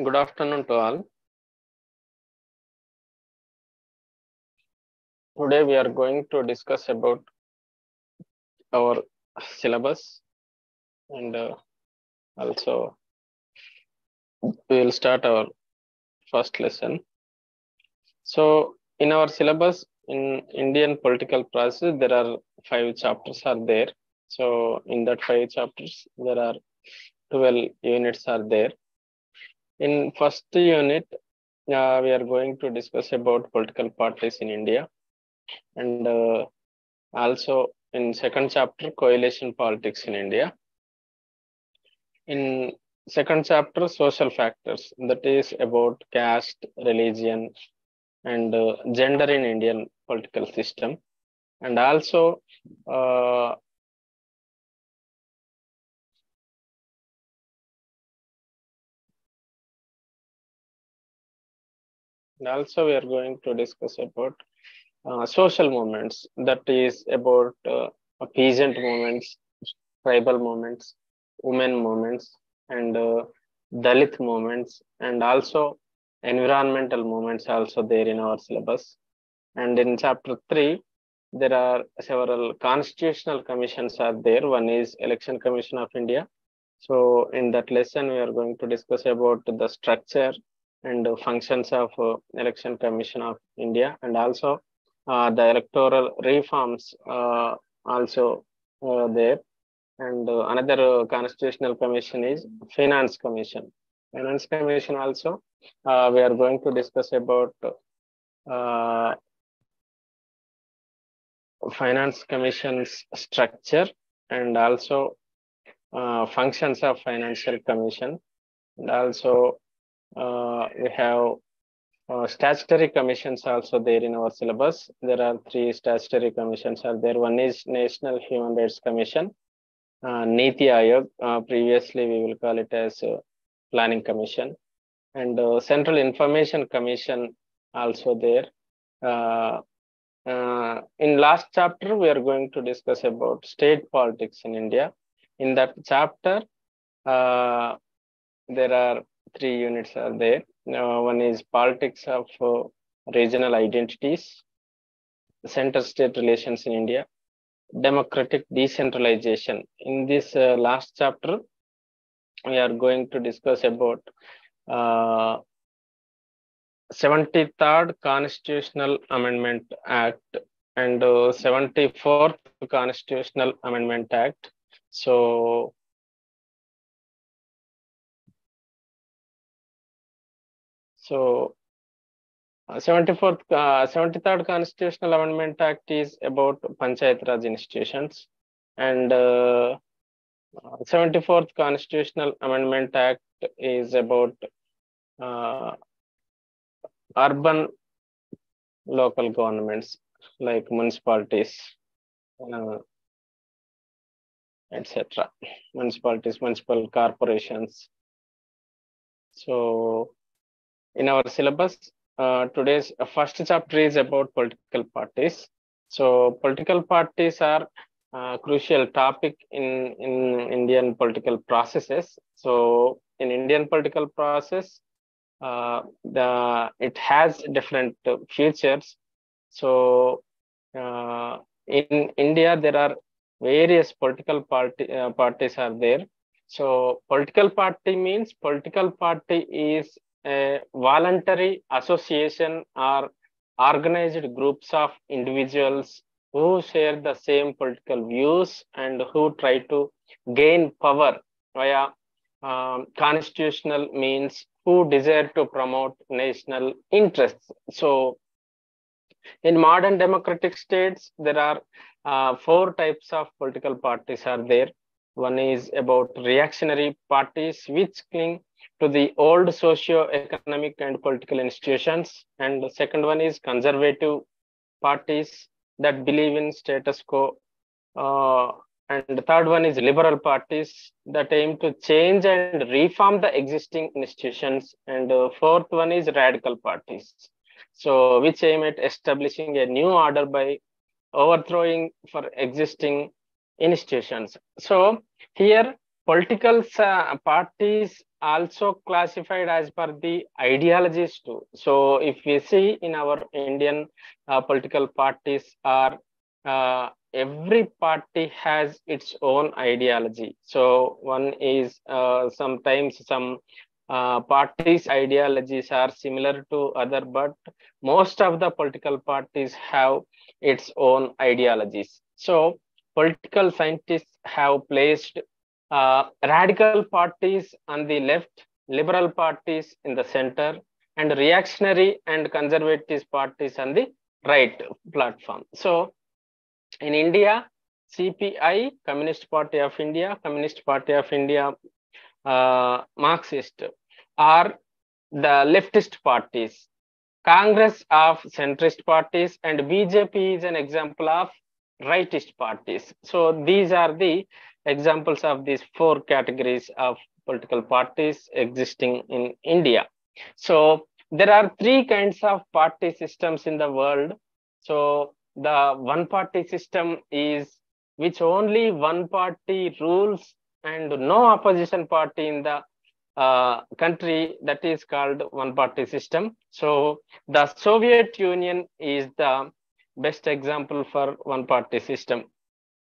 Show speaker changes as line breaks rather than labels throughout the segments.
Good afternoon to all. Today we are going to discuss about our syllabus and also we will start our first lesson. So in our syllabus in Indian political process, there are 5 chapters are there. So in that 5 chapters, there are 12 units are there. In first unit, we are going to discuss about political parties in India, and also in second chapter, coalition politics in India. In second chapter, social factors, that is about caste, religion, and gender in Indian political system, and also uh, we are going to discuss about social movements, that is about peasant movements, tribal movements, women movements, and Dalit movements, and also environmental movements also there in our syllabus. And in chapter 3, there are several constitutional commissions are there. One is Election Commission of India. So in that lesson, we are going to discuss about the structure and functions of Election Commission of India, and also the electoral reforms also there. And another constitutional commission is Finance Commission. Finance Commission also, we are going to discuss about Finance Commission's structure and also functions of Financial Commission. And also we have statutory commissions also there in our syllabus. There are 3 statutory commissions are there. One is National Human Rights Commission, Niti Aayog, previously we will call it as Planning Commission, and Central Information Commission also there. In last chapter, we are going to discuss about state politics in India. In that chapter, there are 3 units are there. One is politics of regional identities, center-state relations in India, democratic decentralization. In this last chapter, we are going to discuss about 73rd Constitutional Amendment Act and 74th Constitutional Amendment Act. So 73rd Constitutional Amendment Act is about Panchayat Raj institutions, and 74th Constitutional Amendment Act is about urban local governments like municipalities, etc. Municipalities, municipal corporations. So in our syllabus, today's first chapter is about political parties. So political parties are crucial topic in Indian political processes. So in Indian political process, it has different features. So in India, there are various political parties are there. So political party means political party is a voluntary association or organized groups of individuals who share the same political views and who try to gain power via constitutional means, who desire to promote national interests. So in modern democratic states, there are 4 types of political parties are there. One is about reactionary parties, which cling to the old socio-economic and political institutions. And the second one is conservative parties that believe in status quo. And the third one is liberal parties that aim to change and reform the existing institutions. And the fourth one is radical parties, so which aim at establishing a new order by overthrowing for existing institutions. So here political parties also classified as per the ideologies too. So if we see in our Indian political parties, are every party has its own ideology. So one is sometimes some parties' ideologies are similar to other, but most of the political parties have its own ideologies. So political scientists have placed radical parties on the left, liberal parties in the center, and reactionary and conservative parties on the right platform. So in India, CPI, Communist Party of India, Marxist are the leftist parties. Congress of centrist parties, and BJP is an example of rightist parties. So these are the examples of these four categories of political parties existing in India. So there are three kinds of party systems in the world. So the one party system is which only one party rules and no opposition party in the country, that is called one party system. So the Soviet Union is the best example for one party system.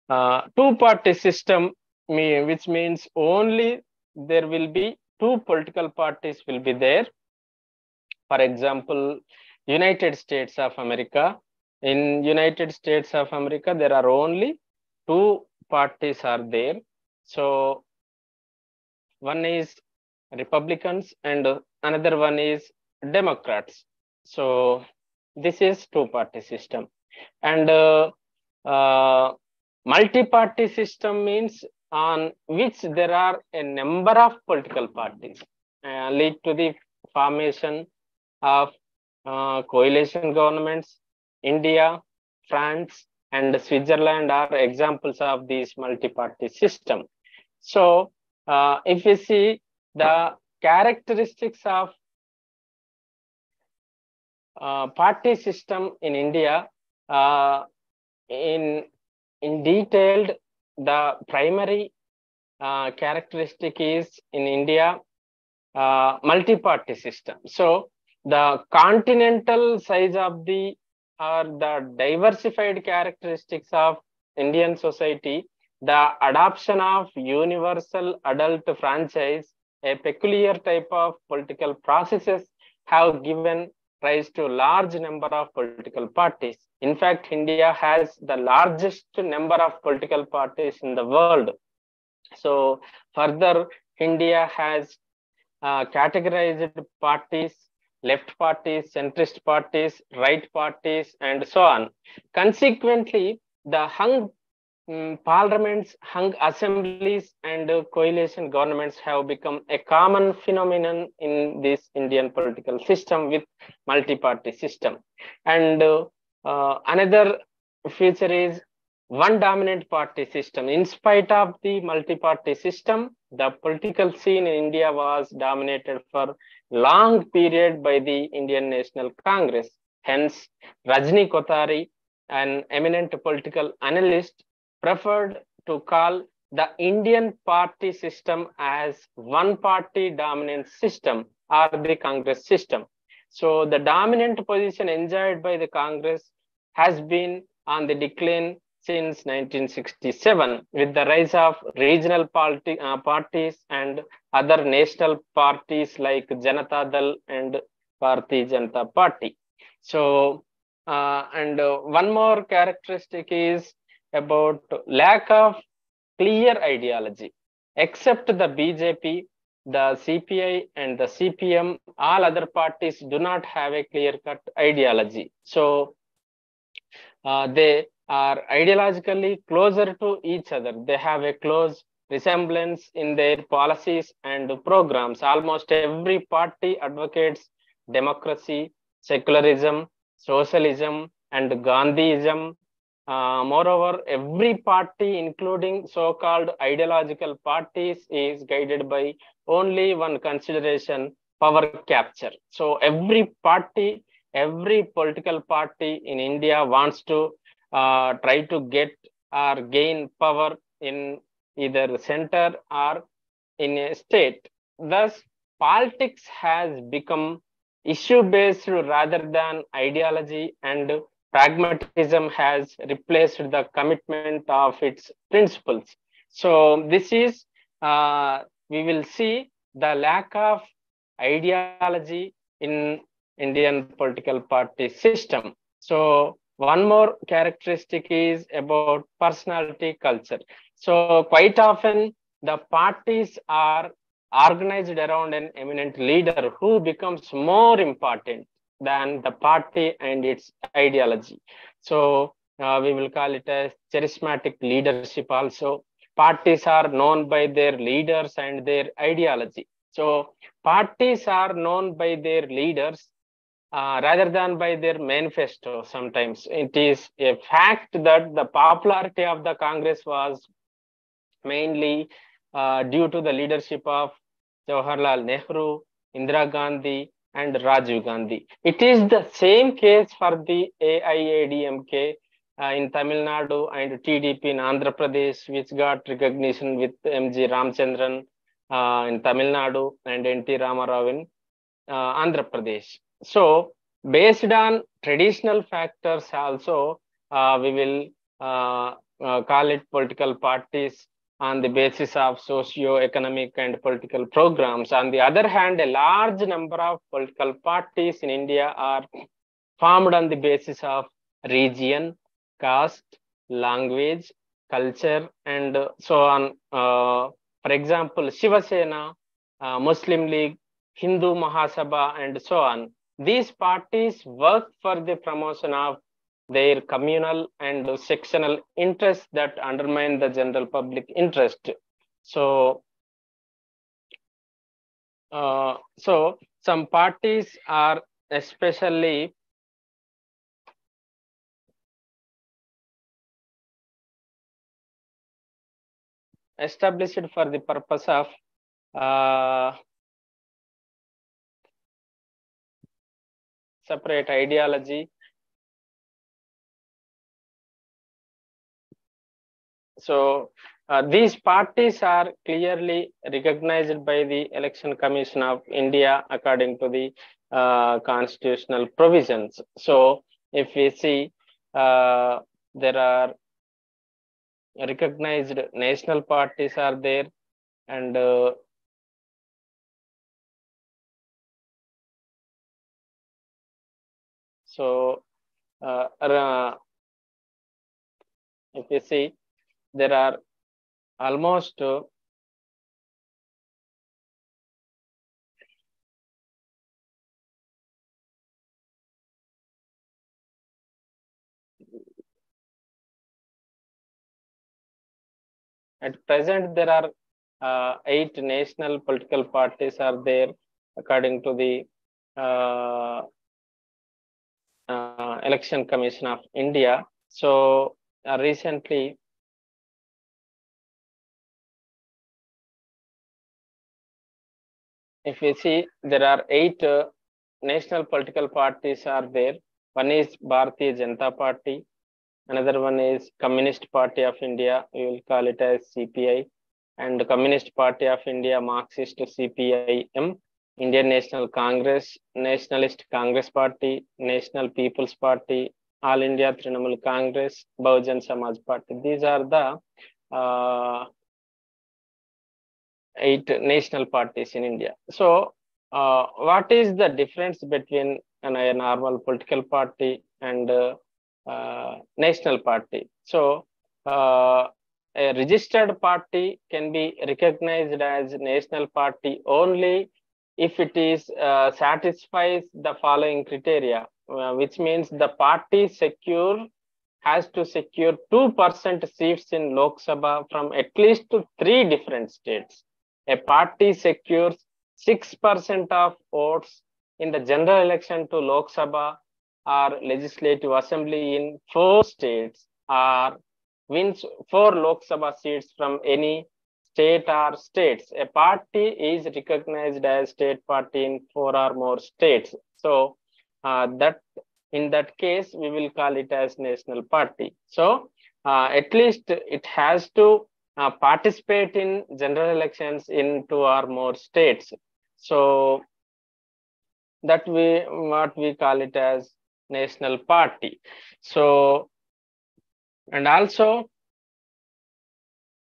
Two party system, which means only there will be two political parties will be there. For example, United States of America. In United States of America, there are only two parties are there. So one is Republicans and another one is Democrats. So this is two-party system. And multi-party system means on which there are a number of political parties lead to the formation of coalition governments. India, France, and Switzerland are examples of this multi-party system. So if we see the characteristics of party system in India, in detailed, the primary characteristic is in India multi-party system. So the continental size of the diversified characteristics of Indian society, the adoption of universal adult franchise, a peculiar type of political processes have given rise to large number of political parties. In fact, India has the largest number of political parties in the world. So further, India has categorized parties, left parties, centrist parties, right parties, and so on. Consequently, the hung parliaments, hung assemblies, and coalition governments have become a common phenomenon in this Indian political system with multi-party system. And another feature is one dominant party system. In spite of the multi-party system, the political scene in India was dominated for long period by the Indian National Congress. Hence, Rajni Kothari, an eminent political analyst, preferred to call the Indian party system as one party dominant system or the Congress system. So the dominant position enjoyed by the Congress has been on the decline since 1967 with the rise of regional parties and other national parties like Janata Dal and Bharatiya Janata Party. So one more characteristic is about lack of clear ideology. Except the BJP, the CPI and the CPM, all other parties do not have a clear-cut ideology. So they are ideologically closer to each other. They have a close resemblance in their policies and programs. Almost every party advocates democracy, secularism, socialism, and Gandhiism. Moreover, every party, including so-called ideological parties, is guided by only one consideration: power capture. So every party, every political party in India wants to try to get or gain power in either center or in a state. thus, politics has become issue-based rather than ideology, and pragmatism has replaced the commitment of its principles. So this is, we will see the lack of ideology in Indian political party system. So one more characteristic is about personality culture. So quite often the parties are organized around an eminent leader who becomes more important than the party and its ideology. So we will call it as charismatic leadership also. Parties are known by their leaders and their ideology. So parties are known by their leaders rather than by their manifesto. Sometimes it is a fact that the popularity of the Congress was mainly due to the leadership of Jawaharlal Nehru, Indira Gandhi, and Rajiv Gandhi. It is the same case for the AIADMK in Tamil Nadu and TDP in Andhra Pradesh, which got recognition with MG Ramchandran in Tamil Nadu and NT Ramarao in Andhra Pradesh. So, based on traditional factors, also we will call it political parties on the basis of socio-economic and political programs. On the other hand, a large number of political parties in India are formed on the basis of region, caste, language, culture, and so on. For example, Shiva Sena, Muslim League, Hindu Mahasabha, and so on. These parties work for the promotion of their communal and sectional interests that undermine the general public interest. So, some parties are especially established for the purpose of separate ideology. So these parties are clearly recognized by the Election Commission of India according to the constitutional provisions. So if we see, there are recognized national parties are there, and so if you see, there are almost at present there are 8 national political parties are there according to the Election Commission of India. So recently, if we see, there are 8 national political parties are there. One is Bharatiya Janata Party. Another one is Communist Party of India. We will call it as CPI. And Communist Party of India, Marxist CPIM. Indian National Congress, Nationalist Congress Party, National People's Party, All India Trinamool Congress, Bahujan Samaj Party. These are the 8 national parties in India. So, what is the difference between a normal political party and national party? So, a registered party can be recognized as national party only if it is satisfies the following criteria, which means the party has to secure 2% seats in Lok Sabha from at least 3 different states. A party secures 6% of votes in the general election to Lok Sabha or Legislative Assembly in 4 states, or wins 4 Lok Sabha seats from any state or states. A party is recognized as state party in 4 or more states. So that in that case, we will call it as national party. So at least it has to participate in general elections in 2 or more states. So that what we call it as national party. So, and also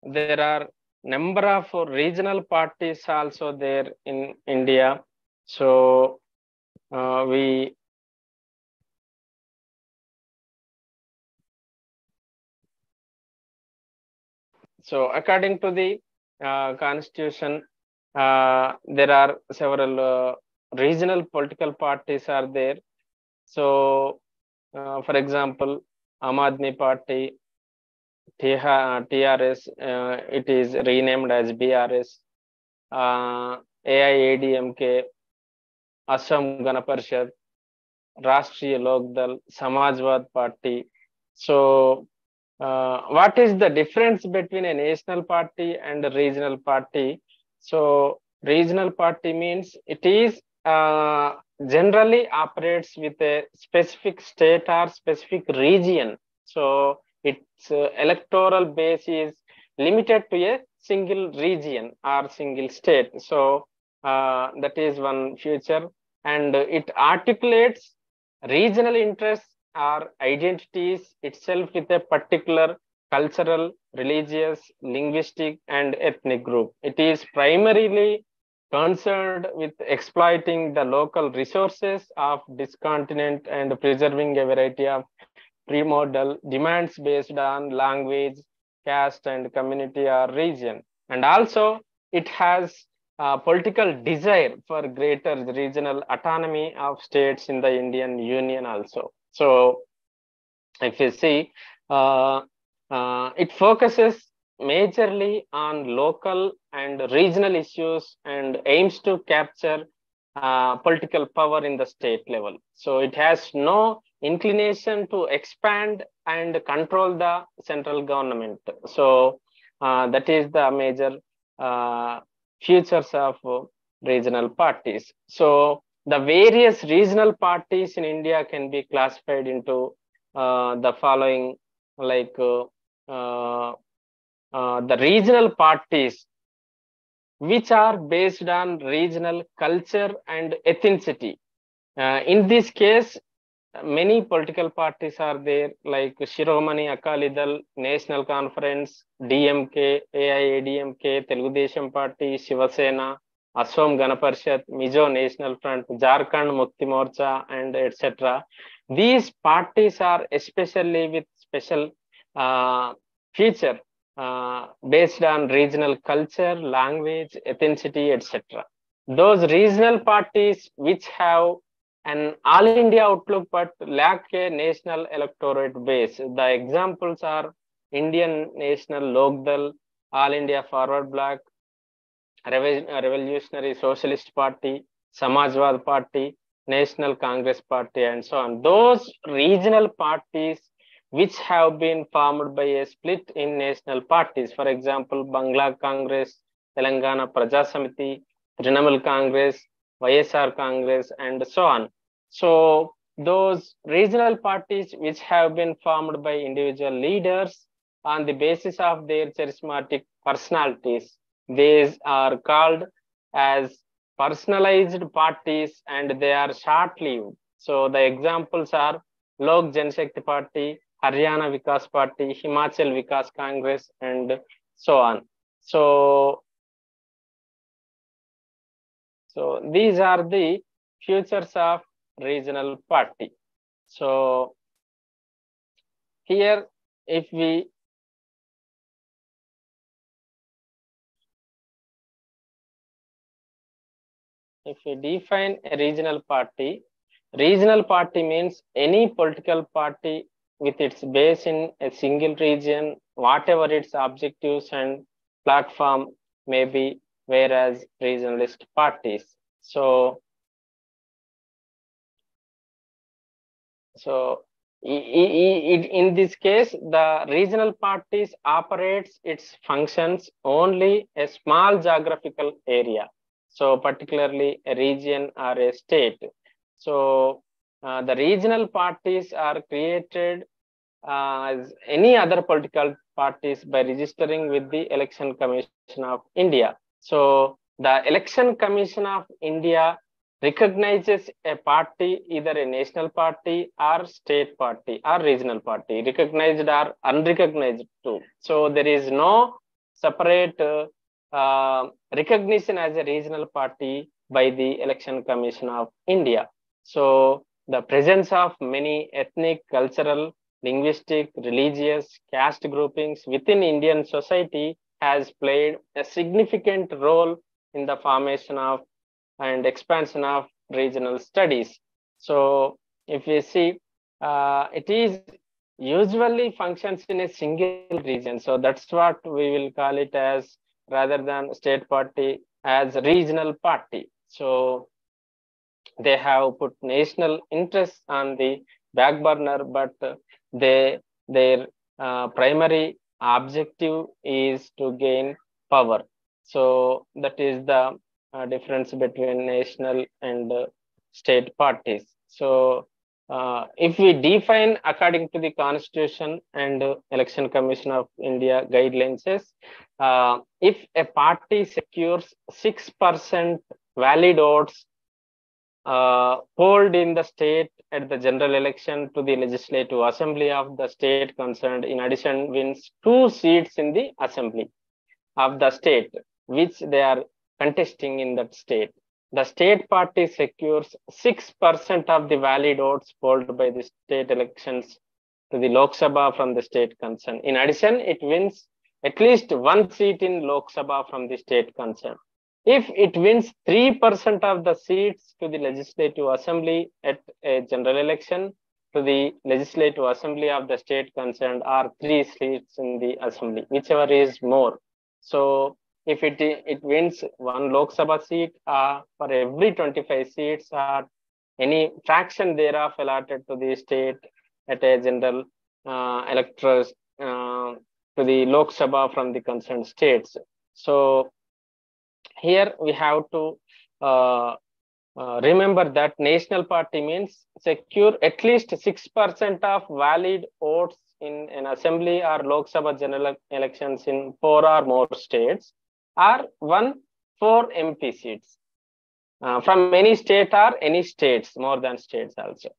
there are number of regional parties also there in India. So we so according to the constitution, there are several regional political parties are there. So for example, Aam Aadmi Party, TRS, it is renamed as BRS, AIADMK, Assam Gana Parishad, Rashtriya Lok Dal, Samajwad Party. So, what is the difference between a national party and a regional party? So, regional party means it is generally operates with a specific state or specific region. So, its electoral base is limited to a single region or single state. So, that is one feature, and it articulates regional interests or identities itself with a particular cultural, religious, linguistic, and ethnic group. It is primarily concerned with exploiting the local resources of this continent and preserving a variety of primordial demands based on language, caste, and community or region. And also, it has political desire for greater regional autonomy of states in the Indian Union also. So, if you see, it focuses majorly on local and regional issues and aims to capture political power in the state level. So it has no inclination to expand and control the central government. So that is the major features of regional parties. So the various regional parties in India can be classified into the following, like the regional parties which are based on regional culture and ethnicity. In this case, many political parties are there, like Shiromani Akali Dal, National Conference, DMK, AIADMK, Telugu Desam Party, Shiva Sena, Assam Gana Parishad, Mizo National Front, Jharkhand Mukti Morcha, and etc. These parties are especially with special feature based on regional culture, language, ethnicity, etc. Those regional parties which have an all India outlook but lack a national electorate base. The examples are Indian National Lok Dal, All India Forward Bloc, Revolutionary Socialist Party, Samajwad Party, National Congress Party, and so on. Those regional parties which have been formed by a split in national parties, for example, Bangla Congress, Telangana Praja Samiti, Trinamool Congress, YSR Congress, and so on. So those regional parties which have been formed by individual leaders on the basis of their charismatic personalities, these are called as personalized parties and they are short-lived. So the examples are Lok Janshakti Party, Haryana Vikas Party, Himachal Vikas Congress, and so on. So these are the features of regional party. So here, if we define a regional party means any political party with its base in a single region, whatever its objectives and platform may be, whereas regionalist parties. So in this case, the regional parties operates its functions only a small geographical area. So particularly a region or a state. So the regional parties are created as any other political parties by registering with the Election Commission of India. So the Election Commission of India recognizes a party, either a national party or state party or regional party, recognized or unrecognized too. So there is no separate recognition as a regional party by the Election Commission of India. So the presence of many ethnic, cultural, linguistic, religious, caste groupings within Indian society has played a significant role in the formation of and expansion of regional studies. So if we see, it is usually functions in a single region. So that's what we will call it as, rather than state party, as regional party. So they have put national interests on the back burner, but their primary objective is to gain power. So that is the difference between national and state parties. So if we define according to the Constitution and Election Commission of India guidelines, if a party secures 6% valid votes polled in the state at the general election to the Legislative Assembly of the state concerned, in addition wins 2 seats in the assembly of the state which they are contesting in that state, the state party secures 6% of the valid votes polled by the state elections to the Lok Sabha from the state concerned. In addition, it wins at least 1 seat in Lok Sabha from the state concerned. If it wins 3% of the seats to the Legislative Assembly at a general election to the Legislative Assembly of the state concerned, or 3 seats in the assembly, whichever is more. So if it wins 1 Lok Sabha seat for every 25 seats or any fraction thereof allotted to the state at a general electors to the Lok Sabha from the concerned states. So here we have to remember that national party means secure at least 6% of valid votes in an assembly or Lok Sabha general elections in 4 or more states, or 4 MP seats from any state or any states, more than states also.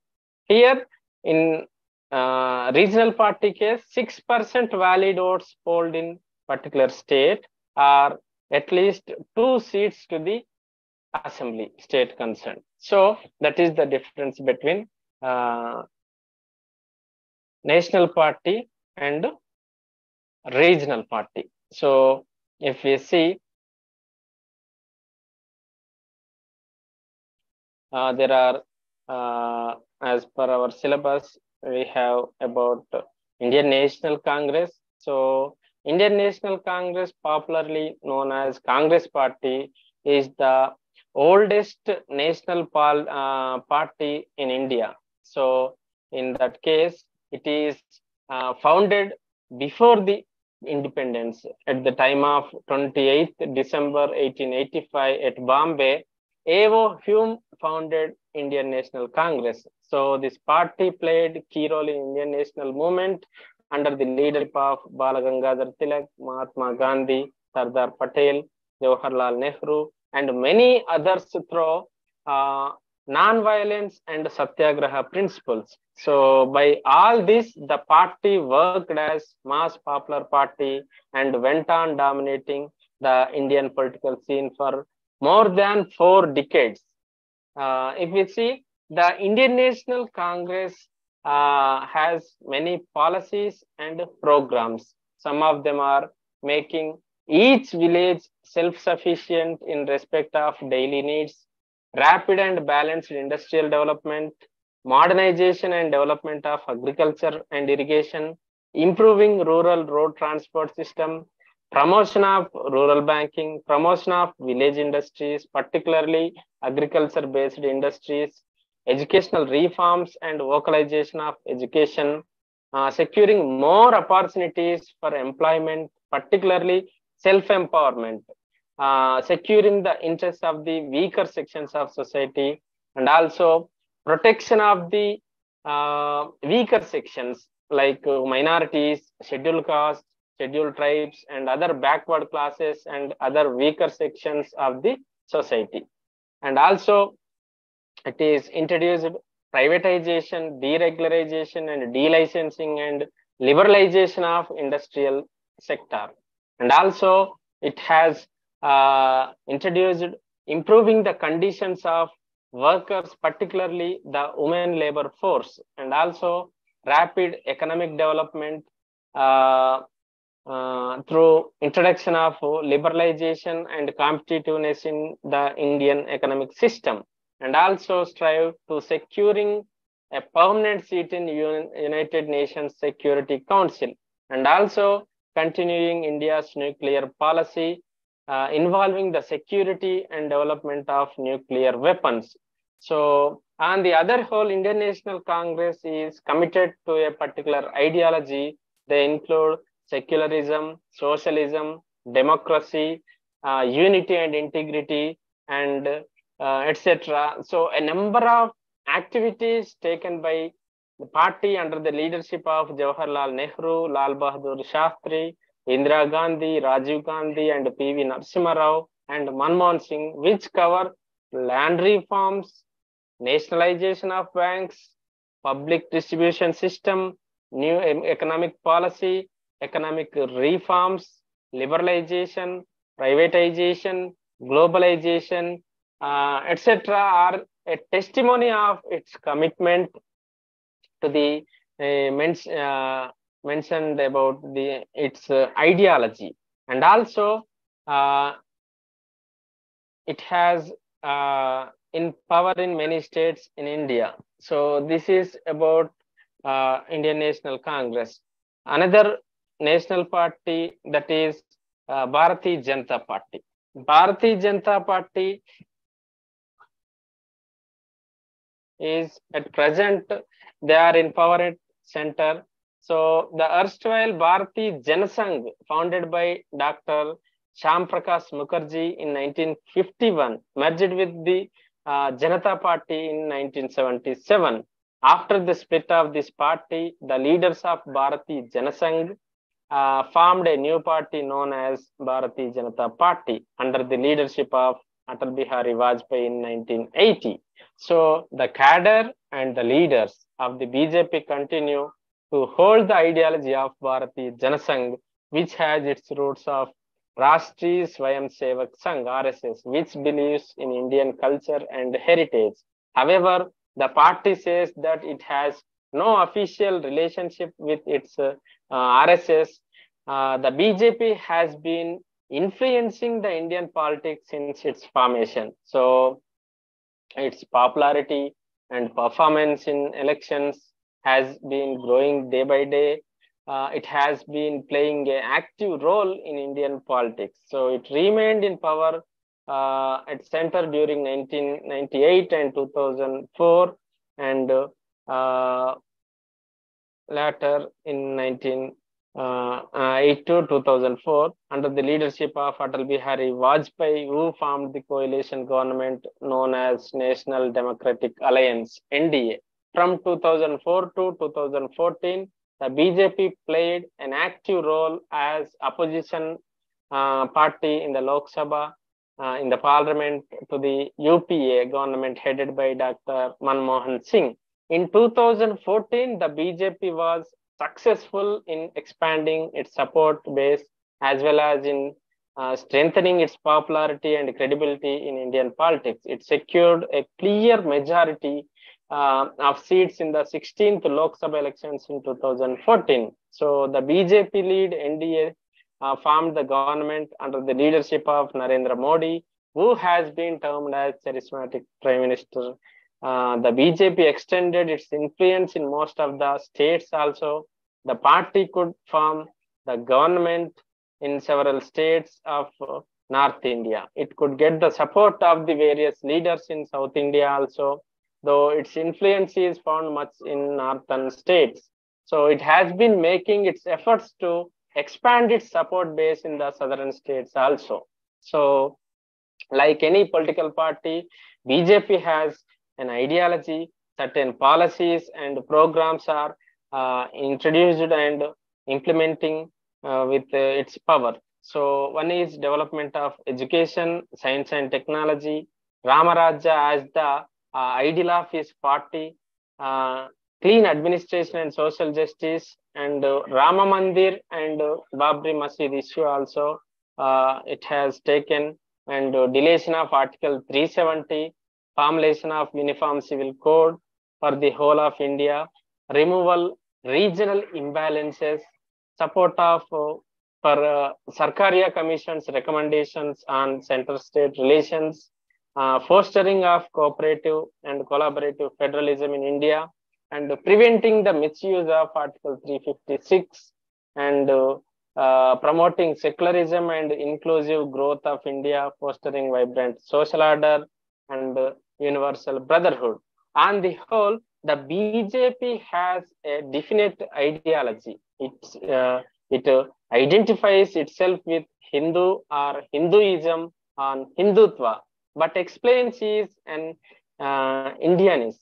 Here in regional party case, 6% valid votes polled in particular state, or at least 2 seats to the assembly state concerned. So that is the difference between national party and regional party. So if we see, there are, as per our syllabus, we have about Indian National Congress. So Indian National Congress, popularly known as Congress Party, is the oldest national party in India. So in that case, it is founded before the independence at the time of 28th December 1885 at Bombay. A.O. Hume founded Indian National Congress. So this party played key role in Indian national movement under the leadership of Bala Gangadhar Tilak, Mahatma Gandhi, Sardar Patel, Jawaharlal Nehru, and many others through non-violence and satyagraha principles. So by all this, the party worked as mass popular party and went on dominating the Indian political scene for more than 4 decades. If we see, the Indian National Congress has many policies and programs. Some of them are making each village self-sufficient in respect of daily needs, rapid and balanced industrial development, modernization and development of agriculture and irrigation, improving rural road transport system, promotion of rural banking, promotion of village industries, particularly agriculture-based industries, educational reforms and vocalization of education, securing more opportunities for employment, particularly self-empowerment, securing the interests of the weaker sections of society, and also protection of the weaker sections like minorities, scheduled castes, scheduled tribes, and other backward classes and other weaker sections of the society. And also, it is introduced privatization, deregularization, and delicensing and liberalization of industrial sector. And also, it has introduced improving the conditions of workers, particularly the women labor force, and also rapid economic development through introduction of liberalization and competitiveness in the Indian economic system, and also strive to securing a permanent seat in United Nations Security Council, and also continuing India's nuclear policy involving the security and development of nuclear weapons. So on the other whole, Indian National Congress is committed to a particular ideology. They include secularism, socialism, democracy, unity and integrity, and etc. So a number of activities taken by the party under the leadership of Jawaharlal Nehru, Lal Bahadur Shastri, Indira Gandhi, Rajiv Gandhi, and P.V. Narasimha Rao, and Manmohan Singh, which cover land reforms, nationalization of banks, public distribution system, new economic policy, economic reforms, liberalization, privatization, globalization, etc. are a testimony of its commitment to the mentioned about its ideology. And also it has in power in many states in India. So this is about Indian National Congress. Another national party, that is Bharatiya Janata Party. Bharatiya Janata Party is at present, they are in power at center. So the erstwhile Bharatiya Janasangh, founded by Dr. Shyam Prakash Mukherjee in 1951, merged with the Janata Party in 1977. After the split of this party, the leaders of Bharatiya Janasangh formed a new party known as Bharatiya Janata Party under the leadership of Atal Bihari Vajpayee in 1980. So the cadre and the leaders of the BJP continue to hold the ideology of Bharatiya Janasangh, which has its roots of Rashtriya Swayamsevak Sangh, RSS, which believes in Indian culture and heritage. However, the party says that it has no official relationship with its RSS. The BJP has been influencing the Indian politics since its formation. So its popularity and performance in elections has been growing day by day. It has been playing an active role in Indian politics. So it remained in power at center during 1998 and 2004, and later in 1998 to 2004 under the leadership of Atal Bihari Vajpayee, who formed the coalition government known as National Democratic Alliance, NDA. From 2004 to 2014, the BJP played an active role as opposition party in the Lok Sabha, in the parliament to the UPA government headed by Dr. Manmohan Singh. In 2014, the BJP was successful in expanding its support base as well as in strengthening its popularity and credibility in Indian politics. It secured a clear majority of seats in the 16th Lok Sabha elections in 2014. So the BJP lead NDA formed the government under the leadership of Narendra Modi, who has been termed as charismatic prime minister. The BJP extended its influence in most of the states also. The party could form the government in several states of North India. It could get the support of the various leaders in South India also, though its influence is found much in northern states. So it has been making its efforts to expand its support base in the southern states also. So like any political party, BJP has an ideology, certain policies and programs are introduced and implementing with its power. So one is development of education, science and technology. Ramaraja as the ideal of his party, uh, clean administration and social justice, and Rama Mandir and Babri Masjid issue also it has taken, and deletion of Article 370, formulation of Uniform Civil Code for the whole of India, removal regional imbalances, support of for Sarkaria Commission's recommendations on center-state relations, fostering of cooperative and collaborative federalism in India, and preventing the misuse of Article 356, and promoting secularism and inclusive growth of India, fostering vibrant social order and universal brotherhood. On the whole, the BJP has a definite ideology. It identifies itself with Hindu or Hinduism on Hindutva, but explains is an Indianness.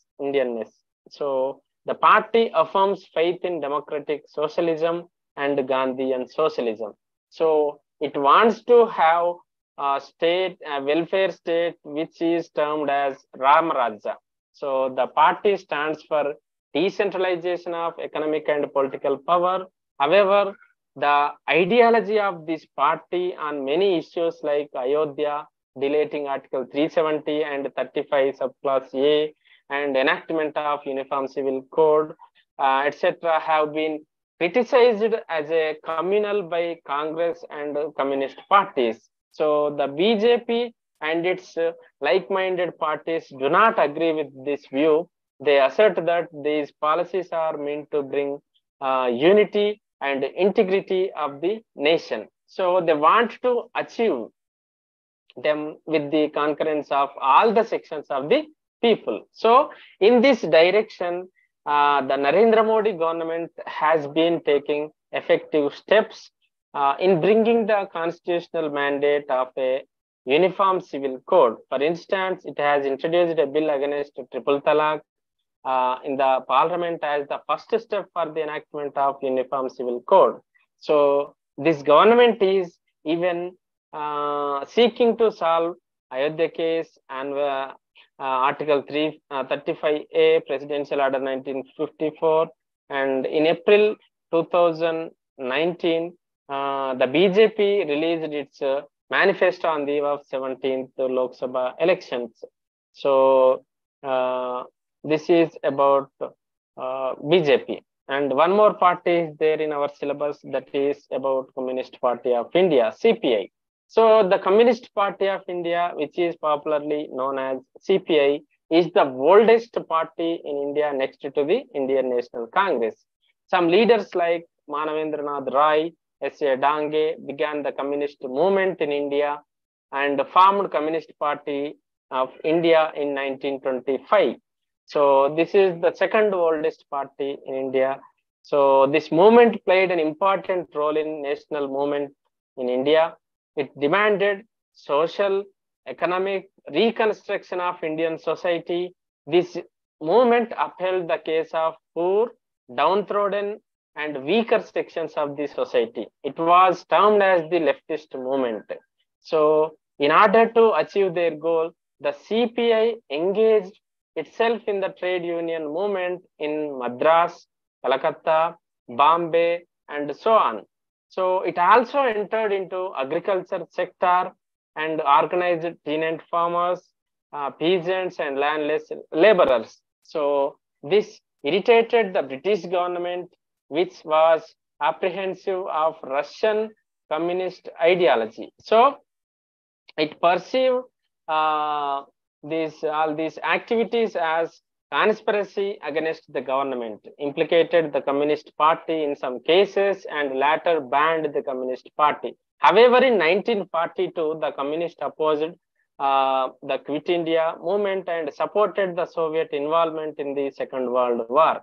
So the party affirms faith in democratic socialism and Gandhian socialism. So it wants to have a state, a welfare state, which is termed as Ramaraja. So the party stands for decentralization of economic and political power. However, the ideology of this party on many issues like Ayodhya, deleting Article 370 and 35 subclass A, and enactment of Uniform Civil Code, etc., have been criticized as a communal by Congress and communist parties. So the BJP and its like-minded parties do not agree with this view. They assert that these policies are meant to bring unity and integrity of the nation. So they want to achieve them with the concurrence of all the sections of the people. So in this direction, the Narendra Modi government has been taking effective steps in bringing the constitutional mandate of a uniform civil code. For instance, it has introduced a bill against triple talaq in the parliament as the first step for the enactment of uniform civil code. So this government is even seeking to solve Ayodhya case and Article 335A Presidential Order 1954, and in April 2019, the BJP released its manifesto on the eve of 17th Lok Sabha elections. So this is about BJP. And one more party is there in our syllabus, that is about Communist Party of India, CPI. So the Communist Party of India, which is popularly known as CPI, is the oldest party in India next to the Indian National Congress. Some leaders like Manavendranath Rai, S.A. Dange began the communist movement in India and formed Communist Party of India in 1925. So this is the second oldest party in India. So this movement played an important role in national movement in India. It demanded social, economic reconstruction of Indian society. This movement upheld the case of poor, downtrodden, and weaker sections of the society. It was termed as the leftist movement. So in order to achieve their goal, the CPI engaged itself in the trade union movement in Madras, Calcutta, Bombay, and so on. So it also entered into agriculture sector and organized tenant farmers, peasants, and landless laborers. So this irritated the British government, which was apprehensive of Russian communist ideology. So it perceived all these activities as conspiracy against the government, implicated the Communist Party in some cases, and later banned the Communist Party. However, in 1942, the Communists opposed the Quit India movement and supported the Soviet involvement in the Second World War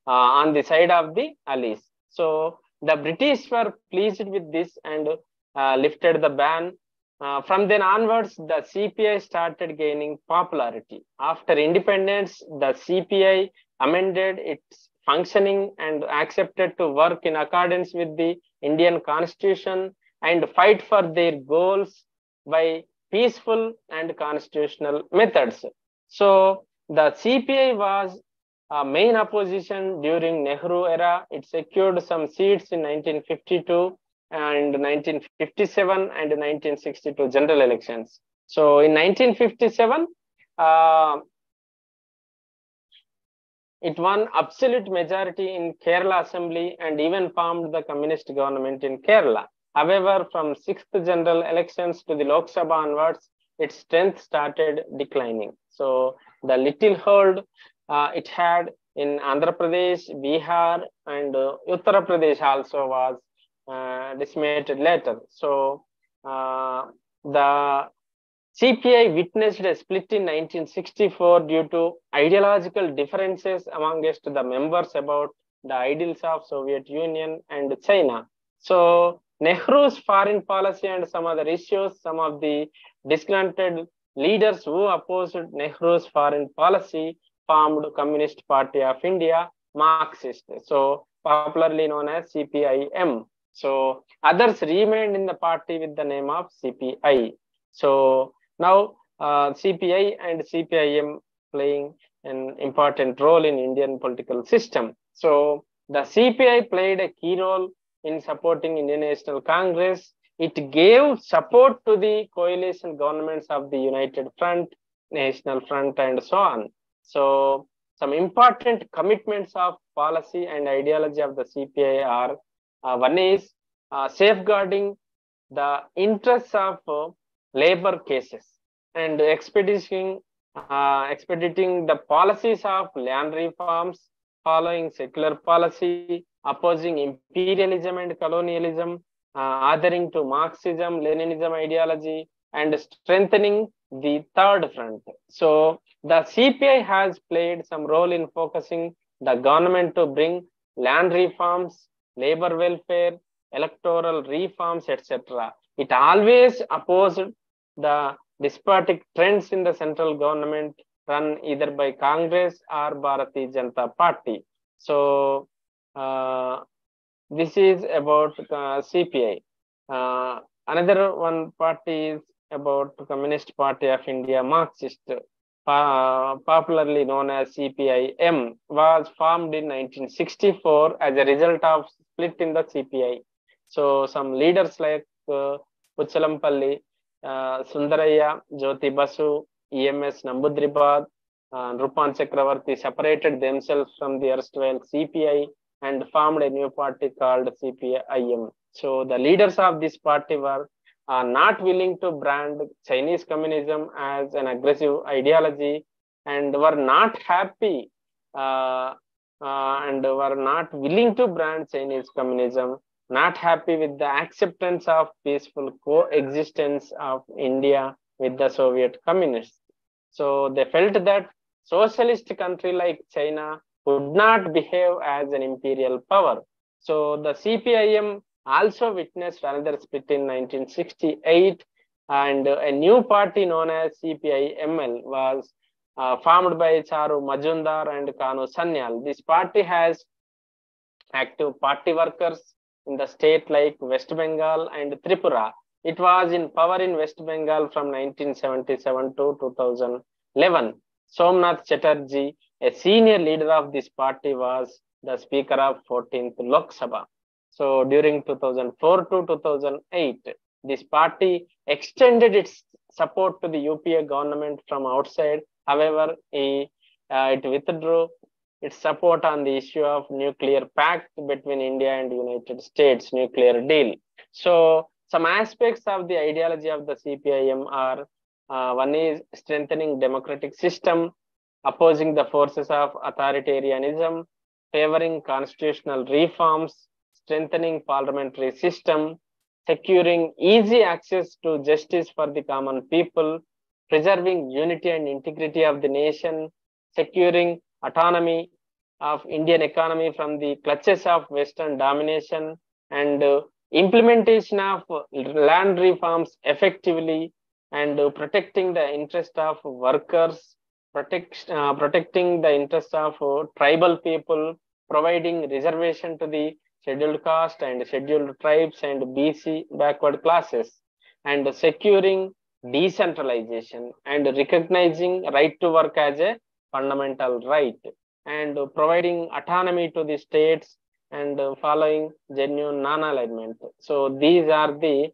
on the side of the Allies. So the British were pleased with this and lifted the ban. From then onwards, the CPI started gaining popularity. After independence, the CPI amended its functioning and accepted to work in accordance with the Indian Constitution and fight for their goals by peaceful and constitutional methods. So the CPI was a main opposition during Nehru era. It secured some seats in 1952 and 1957 and 1962 general elections. So in 1957, it won absolute majority in Kerala Assembly and even formed the communist government in Kerala. However, from 6th general elections to the Lok Sabha onwards, its strength started declining. So the little hold it had in Andhra Pradesh, Bihar, and Uttar Pradesh also was decimated later. So the CPI witnessed a split in 1964 due to ideological differences amongst the members about the ideals of Soviet Union and China. So Nehru's foreign policy and some other issues, some of the disgruntled leaders who opposed Nehru's foreign policy formed Communist Party of India, Marxist, so popularly known as CPIM. So others remained in the party with the name of CPI. So now CPI and CPIM playing an important role in Indian political system. So the CPI played a key role in supporting Indian National Congress. It gave support to the coalition governments of the United Front, National Front, and so on. So some important commitments of policy and ideology of the CPI are one is safeguarding the interests of labor cases and expediting the policies of land reforms, following secular policy, opposing imperialism and colonialism, adhering to Marxism, Leninism ideology, and strengthening the third front. So the CPI has played some role in focusing the government to bring land reforms, labor welfare, electoral reforms, etc. It always opposed the despotic trends in the central government run either by Congress or Bharatiya Janata Party. So this is about CPI. Another one party is about Communist Party of India, Marxist, popularly known as CPIM, was formed in 1964 as a result of split in the CPI. So some leaders like Puchalampalli, Sundaraya, Jyoti Basu, EMS Nambudripad, Rupan Chakravarti separated themselves from the erstwhile CPI and formed a new party called CPIM. So the leaders of this party were not willing to brand Chinese communism as an aggressive ideology and were not happy and were not willing to brand Chinese communism, not happy with the acceptance of peaceful coexistence of India with the Soviet communists. So they felt that socialist country like China would not behave as an imperial power. So the CPIM also witnessed another split in 1968, and a new party known as CPIML was formed by Charu Majumdar and Kanu Sanyal. This party has active party workers in the state like West Bengal and Tripura. It was in power in West Bengal from 1977 to 2011. Somnath Chatterjee, a senior leader of this party, was the Speaker of 14th Lok Sabha. So during 2004 to 2008, this party extended its support to the UPA government from outside. However, it withdrew its support on the issue of nuclear pact between India and United States, nuclear deal. So some aspects of the ideology of the CPIM are one is strengthening democratic system, opposing the forces of authoritarianism, favoring constitutional reforms, strengthening parliamentary system, securing easy access to justice for the common people, preserving unity and integrity of the nation, securing autonomy of Indian economy from the clutches of Western domination, and implementation of land reforms effectively, and protecting the interest of workers, protecting the interest of tribal people, providing reservation to the scheduled caste and scheduled tribes and BC backward classes, and securing decentralization and recognizing right to work as a fundamental right, and providing autonomy to the states and following genuine non-alignment. So these are the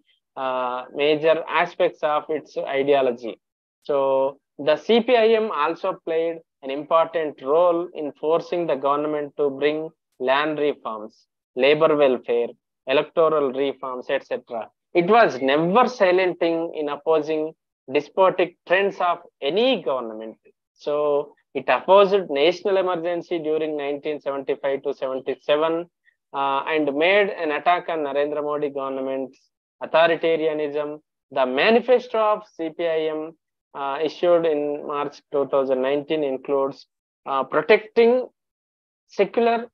major aspects of its ideology. So the CPIM also played an important role in forcing the government to bring land reforms, labor welfare, electoral reforms, etc. It was never silenting in opposing despotic trends of any government. So it opposed national emergency during 1975 to 77 and made an attack on Narendra Modi government's authoritarianism. The manifesto of CPIM issued in March 2019 includes protecting secular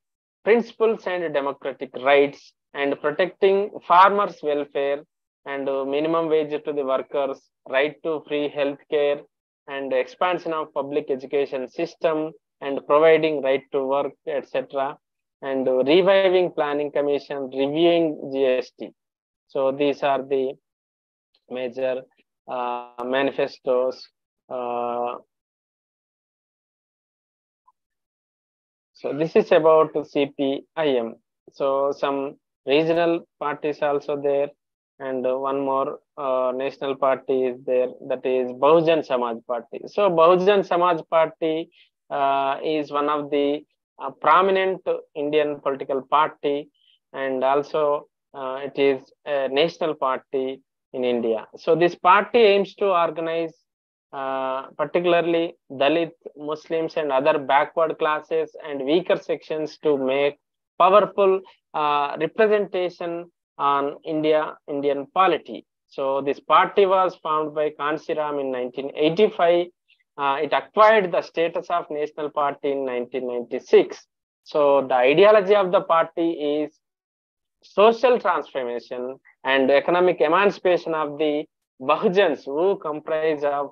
principles and democratic rights, and protecting farmers' welfare and minimum wage to the workers, right to free healthcare, and expansion of public education system, and providing right to work, etc., and reviving planning commission, reviewing GST. So these are the major manifestos. So this is about CPIM. So some regional parties also there, and one more national party is there, that is Bahujan Samaj Party. So Bahujan Samaj Party is one of the prominent Indian political party, and also it is a national party in India. So this party aims to organize particularly Dalit, Muslims, and other backward classes and weaker sections to make powerful representation on Indian polity. So this party was founded by Kansiram in 1985. It acquired the status of national party in 1996. So the ideology of the party is social transformation and economic emancipation of the Bahujans, who comprise of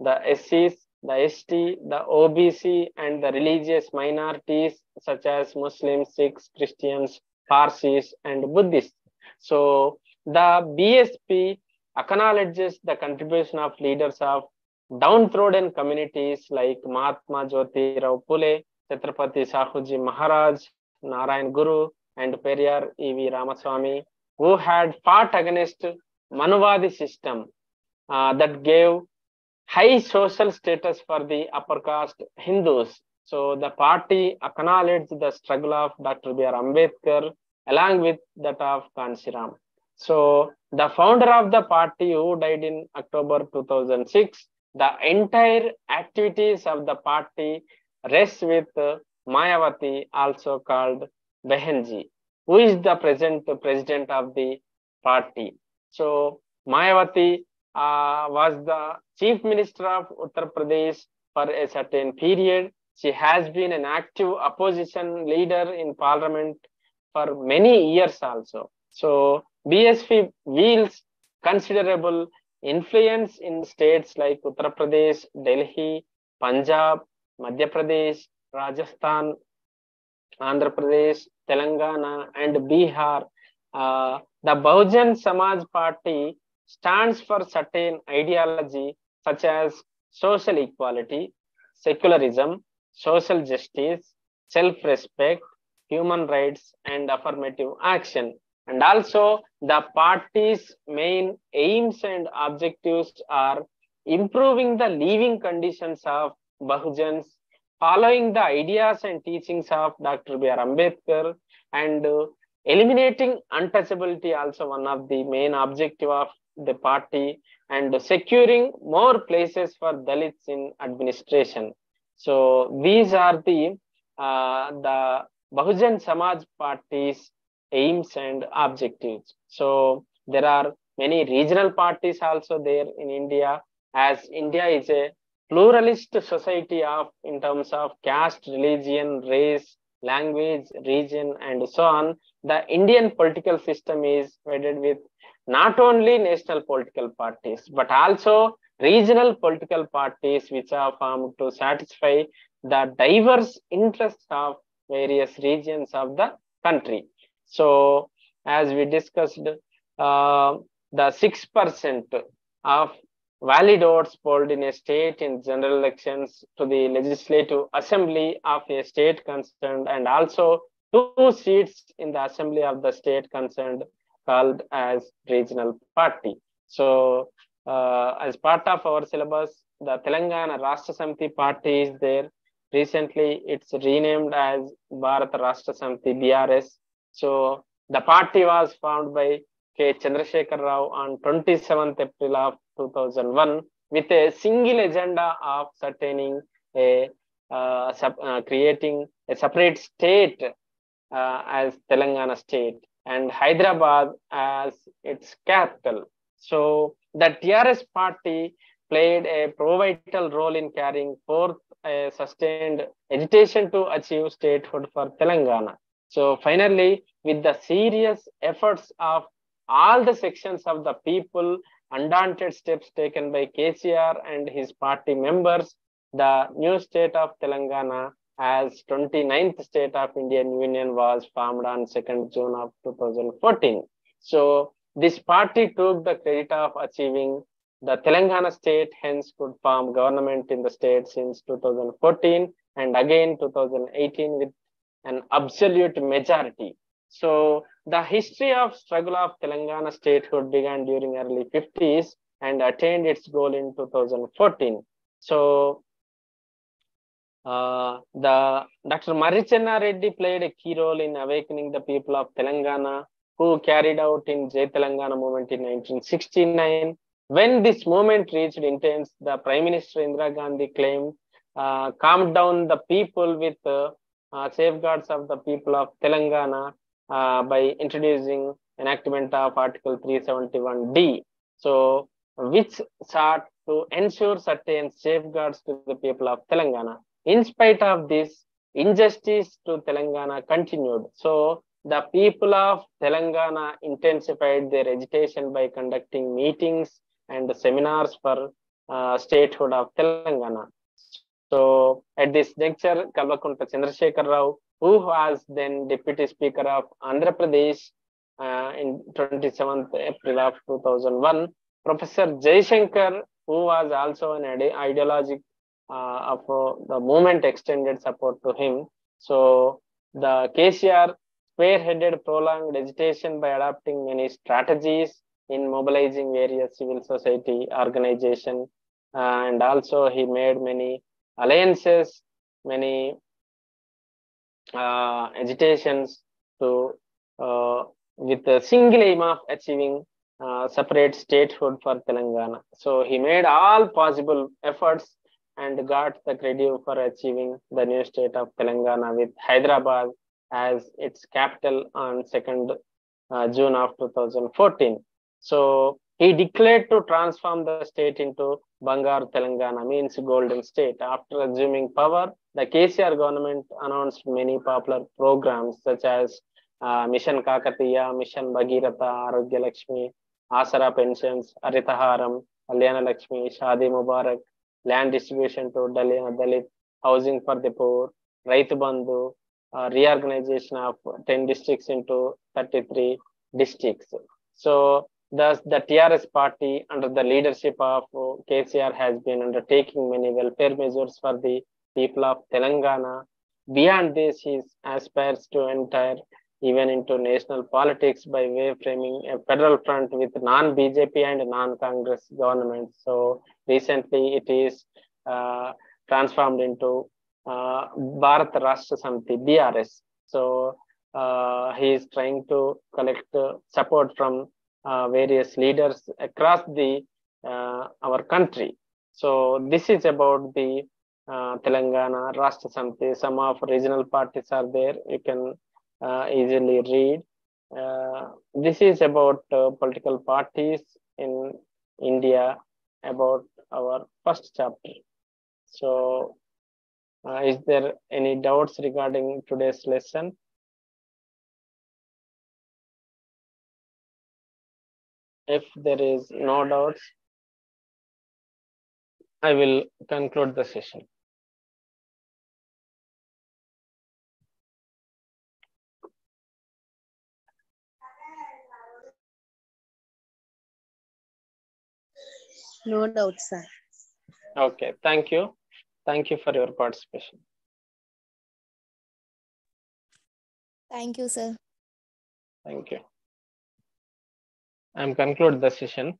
the SCs, the ST, the OBC, and the religious minorities such as Muslims, Sikhs, Christians, Parsis, and Buddhists. So the BSP acknowledges the contribution of leaders of downtrodden communities like Mahatma Jyoti Rao Phule, Chhatrapati Shahuji Maharaj, Narayan Guru, and Periyar E.V. Ramaswamy, who had fought against Manuvadi system that gave high social status for the upper caste Hindus. So the party acknowledged the struggle of Dr. B.R. Ambedkar along with that of Kansiram. So the founder of the party, who died in October 2006, the entire activities of the party rests with Mayawati, also called Behenji, who is the present president of the party. So Mayawati was the chief minister of Uttar Pradesh for a certain period. She has been an active opposition leader in parliament for many years also. So BSP wields considerable influence in states like Uttar Pradesh, Delhi, Punjab, Madhya Pradesh, Rajasthan, Andhra Pradesh, Telangana, and Bihar. The Bahujan Samaj Party stands for certain ideology such as social equality, secularism, social justice, self-respect, human rights, and affirmative action. And also the party's main aims and objectives are improving the living conditions of Bahujans, following the ideas and teachings of Dr. B.R. Ambedkar, and eliminating untouchability, also one of the main objective of the party, and securing more places for Dalits in administration. So these are the Bahujan Samaj Party's aims and objectives. So there are many regional parties also there in India, as India is a pluralist society of in terms of caste, religion, race, language, region, and so on. The Indian political system is divided with not only national political parties, but also regional political parties which are formed to satisfy the diverse interests of various regions of the country. So, as we discussed, the 6% of valid votes polled in a state in general elections to the legislative assembly of a state concerned, and also 2 seats in the assembly of the state concerned, called as regional party. So, as part of our syllabus, the Telangana Rashtra Samiti party is there. Recently, it's renamed as Bharat Rashtra Samiti (BRS). So, the party was formed by K. Chandrasekhar Rao on 27th April of 2001 with a single agenda of sustaining creating a separate state as Telangana state and Hyderabad as its capital. So the TRS party played a pivotal role in carrying forth a sustained agitation to achieve statehood for Telangana. So finally, with the serious efforts of all the sections of the people, undaunted steps taken by KCR and his party members, the new state of Telangana as 29th state of Indian Union was formed on 2nd June of 2014. So this party took the credit of achieving the Telangana state, hence could form government in the state since 2014 and again 2018 with an absolute majority. So the history of struggle of Telangana statehood began during early 50s and attained its goal in 2014. So the Dr. Marichenna Reddy played a key role in awakening the people of Telangana, who carried out in Jai Telangana movement in 1969. When this movement reached intense, the Prime Minister Indira Gandhi claimed calm down the people with safeguards of the people of Telangana by introducing enactment of Article 371D, so which sought to ensure certain safeguards to the people of Telangana. In spite of this, injustice to Telangana continued. So the people of Telangana intensified their agitation by conducting meetings and seminars for statehood of Telangana. So at this juncture, Kalvakunta Chandrasekhar Rao, who was then Deputy Speaker of Andhra Pradesh in 27th April of 2001, Professor Jaishankar, who was also an ideologic of the movement, extended support to him. So the KCR spearheaded prolonged agitation by adopting many strategies in mobilizing various civil society organizations, and also he made many alliances, many agitations to with the single aim of achieving separate statehood for Telangana. So he made all possible efforts and got the credit for achieving the new state of Telangana with Hyderabad as its capital on 2nd June of 2014. So he declared to transform the state into Bangar Telangana, means golden state. After assuming power, the KCR government announced many popular programs such as Mission Kakatiya, Mission Bhagiratha, Arogya Lakshmi, Asara pensions, Aritaharam, Kalyana Lakshmi, Shadi Mubarak, land distribution to Dalit, housing for the poor, Raitu Bandhu, reorganization of 10 districts into 33 districts. So thus, the TRS party, under the leadership of KCR, has been undertaking many welfare measures for the people of Telangana. Beyond this, he aspires to enter even into national politics by way of framing a federal front with non-BJP and non-Congress governments. So recently, it is transformed into Bharat Rashtra Samiti (BRS). So he is trying to collect support from various leaders across the our country. So this is about the Telangana Rashtra Samiti. Some of regional parties are there. You can easily read. This is about political parties in India, about our first chapter. So is there any doubts regarding today's lesson? If there is no doubts, I will conclude the session.
No doubt, sir.
Okay, thank you. Thank you for your participation.
Thank you, sir.
Thank you. I'm conclude the session.